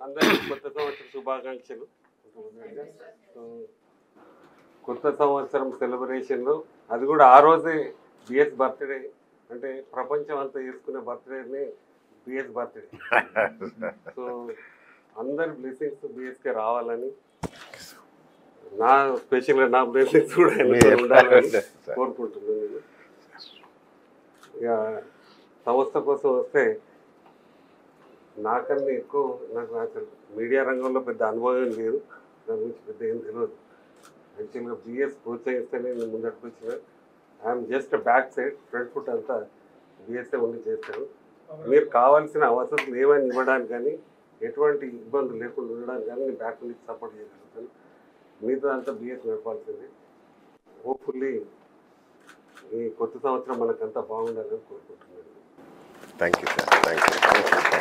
అందరికీ కొత్త సంవత్సర శుభాకాంక్షలు. కొత్త సంవత్సరం సెలబ్రేషన్లో అది కూడా ఆ రోజే బిఎస్ బర్త్డే, అంటే ప్రపంచం అంతా చేసుకునే బర్త్డేనే బిఎస్ బర్త్డే. సో అందరి బ్లెస్సింగ్స్ బిఎస్కే రావాలని, నా స్పెషల్గా నా బ్లెస్సింగ్స్ కూడా ఉండాలని కోరుకుంటున్నాను. ఇక సంస్థ కోసం వస్తే నాకన్నా ఎక్కువ నాకు అసలు మీడియా రంగంలో పెద్ద అనుభవం లేదు, దాని గురించి పెద్ద ఏం తెలియదు. యాక్చువల్గా బిఎస్ ప్రోత్సహిస్తేనే నేను ముందరకు వచ్చిన. I'm just back side, front foot అంతా బిఎస్ఏ ఉండి చేస్తాను. మీరు కావాల్సిన అవసరం ఏమైనా ఇవ్వడానికి కానీ, ఎటువంటి ఇబ్బందులు లేకుండా ఉండడానికి కానీ నేను బ్యాక్ నుంచి సపోర్ట్ చేయగలుగుతాను. మీతో అంతా బిఎస్ నడపాల్సింది. హోప్ఫుల్లీ ఈ కొత్త సంవత్సరం మనకంతా బాగుండాలని కోరుకుంటున్నాను. Thank you sir. Thank you.